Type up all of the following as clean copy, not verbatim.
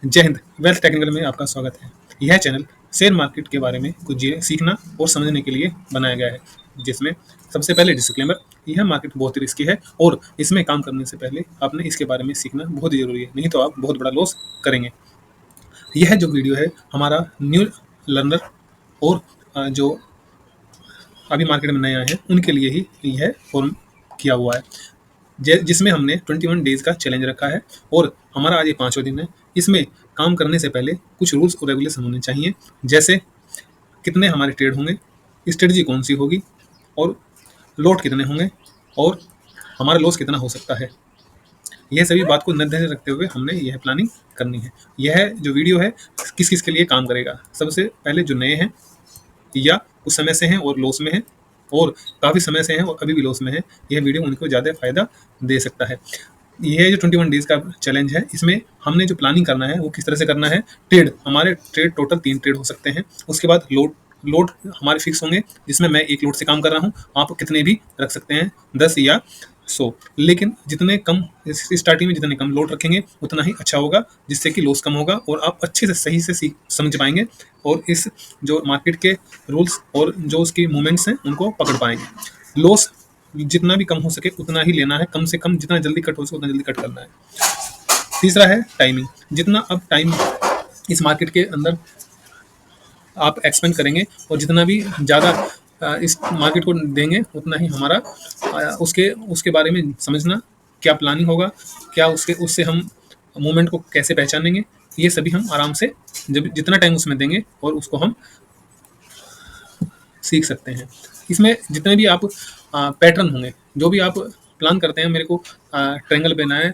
जय Hind. Wealth technical में आपका स्वागत है। यह चैनल शेयर मार्केट के बारे में कुछ चीज़ें सीखना और समझने के लिए बनाया गया है, जिसमें सबसे पहले डिस्क्लेमर, यह मार्केट बहुत ही रिस्की है और इसमें काम करने से पहले आपने इसके बारे में सीखना बहुत ही ज़रूरी है, नहीं तो आप बहुत बड़ा लॉस करेंगे। यह जो वीडियो है हमारा न्यू लर्नर और जो अभी मार्केट में नए आए हैं उनके लिए ही यह फॉर्म किया हुआ है, जिसमें हमने 21 डेज का चैलेंज रखा है और हमारा आज ये 5वां दिन है। इसमें काम करने से पहले कुछ रूल्स और रेगुलेशन होने चाहिए, जैसे कितने हमारे ट्रेड होंगे, स्ट्रेटजी कौन सी होगी, और लॉट कितने होंगे, और हमारा लॉस कितना हो सकता है। यह सभी बात को नजर रखते हुए हमने यह प्लानिंग करनी है। यह जो वीडियो है किस किस के लिए काम करेगा, सबसे पहले जो नए हैं या कुछ समय से हैं और लॉस में हैं, और काफ़ी समय से हैं और अभी भी लॉस में हैं, यह वीडियो उनको ज़्यादा फायदा दे सकता है। ये जो 21 डेज का चैलेंज है, इसमें हमने जो प्लानिंग करना है वो किस तरह से करना है। ट्रेड, हमारे ट्रेड टोटल 3 ट्रेड हो सकते हैं। उसके बाद लोड लोड हमारे फिक्स होंगे, जिसमें मैं एक लोड से काम कर रहा हूँ, आप कितने भी रख सकते हैं, 10 या 100। लेकिन जितने कम स्टार्टिंग में जितने कम लोड रखेंगे उतना ही अच्छा होगा, जिससे कि लॉस कम होगा और आप अच्छे से सही से सीख समझ पाएंगे और इस जो मार्केट के रूल्स और जो उसकी मूवमेंट्स हैं उनको पकड़ पाएंगे। लॉस जितना भी कम हो सके उतना ही लेना है, कम से कम जितना जल्दी कट हो सके उतना जल्दी कट करना है। तीसरा है टाइमिंग। जितना अब टाइम इस मार्केट के अंदर आप एक्सपेंड करेंगे और जितना भी ज़्यादा इस मार्केट को देंगे उतना ही हमारा उसके उसके बारे में समझना, क्या प्लानिंग होगा, क्या उसके उससे हम मूवमेंट को कैसे पहचानेंगे, ये सभी हम आराम से जब जितना टाइम उसमें देंगे और उसको हम सीख सकते हैं। इसमें जितने भी आप पैटर्न होंगे, जो भी आप प्लान करते हैं, मेरे को ट्रायंगल लेना है,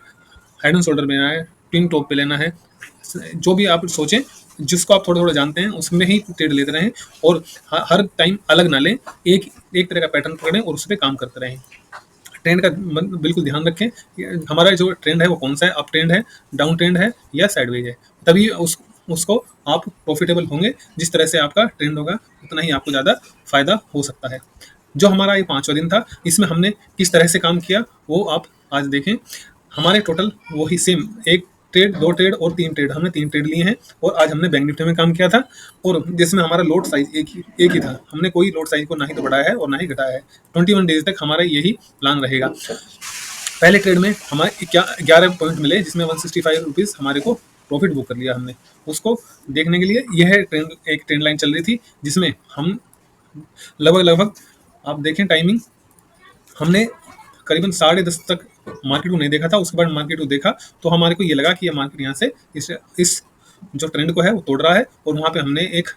हेड एंड शोल्डर लेना है, ट्विन टॉप पे लेना है, जो भी आप सोचें, जिसको आप थोड़ा थोड़ा जानते हैं उसमें ही ट्रेड लेते रहें और हर टाइम अलग ना लें। एक एक तरह का पैटर्न पकड़ें और उस पर काम करते रहें। ट्रेंड का बिल्कुल ध्यान रखें कि हमारा जो ट्रेंड है वो कौन सा है, अप ट्रेंड है, डाउन ट्रेंड है या साइडवेज है, तभी उसको आप प्रॉफिटेबल होंगे। जिस तरह से आपका ट्रेंड होगा उतना ही आपको ज़्यादा फायदा हो सकता है। जो हमारा ये 5वां दिन था, इसमें हमने किस तरह से काम किया वो आप आज देखें। हमारे टोटल वही सेम, एक ट्रेड, 2 ट्रेड और 3 ट्रेड, हमने 3 ट्रेड लिए हैं और आज हमने बैंक निफ्टी में काम किया था, और जिसमें हमारा लोड साइज एक ही था। हमने कोई लोड साइज को ना ही तो बढ़ाया है और ना ही घटाया है। 21 डेज तक हमारा यही प्लान रहेगा। पहले ट्रेड में हमारे क्या 11 पॉइंट मिले, जिसमें 165 रुपीज़ हमारे को प्रॉफिट बुक कर लिया हमने। उसको देखने के लिए यह ट्रेंड, एक ट्रेंड लाइन चल रही थी जिसमें हम लगभग लगभग, आप देखें टाइमिंग, हमने करीबन 10:30 तक मार्केट को नहीं देखा था। उसके बाद मार्केट को देखा तो हमारे को ये लगा कि ये मार्केट यहाँ से इस जो ट्रेंड को है वो तोड़ रहा है, और वहाँ पे हमने एक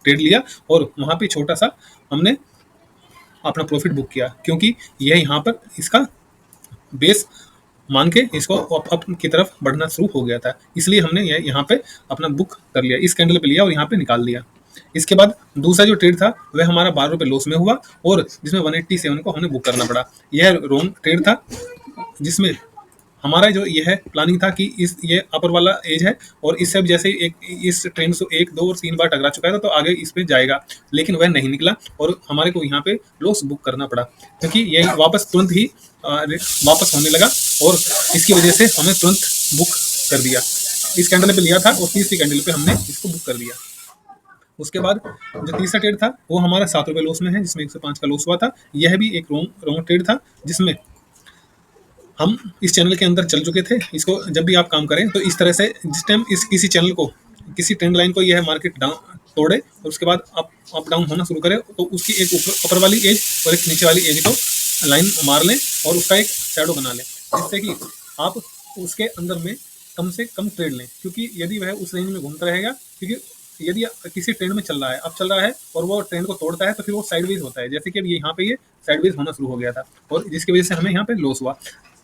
ट्रेड लिया और वहाँ पे छोटा सा हमने अपना प्रॉफिट बुक किया, क्योंकि यह यहाँ पर इसका बेस मान के इसको अप की तरफ बढ़ना शुरू हो गया था, इसलिए हमने ये यहाँ पे अपना बुक कर लिया, इस कैंडल पे लिया और यहाँ पे निकाल दिया। इसके बाद दूसरा जो ट्रेड था वह हमारा 12 रुपये लॉस में हुआ और जिसमें 187 को हमें बुक करना पड़ा। यह रॉन्ग ट्रेड था, जिसमें हमारा जो ये है प्लानिंग था कि ये अपर वाला एज है और इससे अब जैसे एक इस ट्रेंड से 1, 2 और 3 बार टकरा चुका है तो आगे इस पे जाएगा, लेकिन वह नहीं निकला और हमारे को यहाँ पे लॉस बुक करना पड़ा, क्योंकि ये वापस तुरंत ही वापस होने लगा और इसकी वजह से हमें तुरंत बुक कर दिया। इस कैंडल पे लिया था और तीसरी कैंडल पे हमने इसको बुक कर दिया। उसके बाद जो तीसरा ट्रेड था वो हमारा 7 रुपये लॉस में है, जिसमें 105 का लॉस हुआ था। यह भी एक रॉन्ग ट्रेड था, जिसमें हम इस चैनल के अंदर चल चुके थे। इसको जब भी आप काम करें तो इस तरह से, जिस टाइम इस किसी चैनल को, किसी ट्रेंड लाइन को यह मार्केट डाउन तोड़े और उसके बाद अप डाउन होना शुरू करे, तो उसकी एक ऊपर वाली एज और एक नीचे वाली एज को लाइन मार लें और उसका एक शैडो बना लें, जिससे कि आप उसके अंदर में कम से कम ट्रेड लें, क्योंकि यदि वह उस रेंज में घूमता रहेगा, क्योंकि यदि किसी ट्रेंड में चल रहा है, अब चल रहा है और वो ट्रेंड को तोड़ता है तो फिर वो साइडवेज होता है, जैसे कि अब यहाँ पे ये साइडवेज होना शुरू हो गया था और जिसकी वजह से हमें यहाँ पे लॉस हुआ।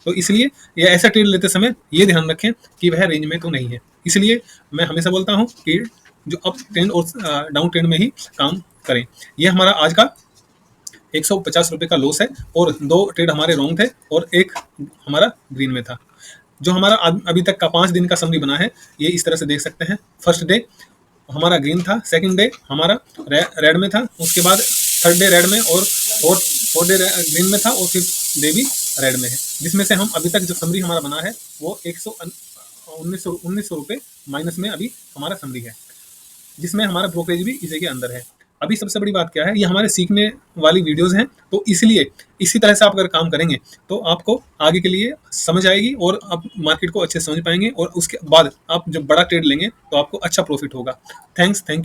तो इसलिए ये ऐसा ट्रेड लेते समय ये ध्यान रखें कि वह रेंज में तो नहीं है। इसलिए मैं हमेशा बोलता हूँ कि जो अप ट्रेंड और डाउन ट्रेंड में ही काम करें। यह हमारा आज का 150 रुपये का लॉस है और 2 ट्रेड हमारे रॉन्ग थे और एक हमारा ग्रीन में था। जो हमारा अभी तक का 5 दिन का समरी बना है, ये इस तरह से देख सकते हैं। फर्स्ट डे हमारा ग्रीन था, सेकंड डे हमारा रेड में था, उसके बाद थर्ड डे रेड में और फोर्थ डे ग्रीन में था और फिफ्थ डे भी रेड में है। जिसमें से हम अभी तक जो समरी हमारा बना है वो 1900 रुपये माइनस में अभी हमारा समरी है, जिसमें हमारा ब्रोकरेज भी इसी के अंदर है। अभी सबसे बड़ी बात क्या है, ये हमारे सीखने वाली वीडियोस हैं, तो इसलिए इसी तरह से आप अगर काम करेंगे तो आपको आगे के लिए समझ आएगी और आप मार्केट को अच्छे से समझ पाएंगे, और उसके बाद आप जब बड़ा ट्रेड लेंगे तो आपको अच्छा प्रॉफिट होगा। Thank you.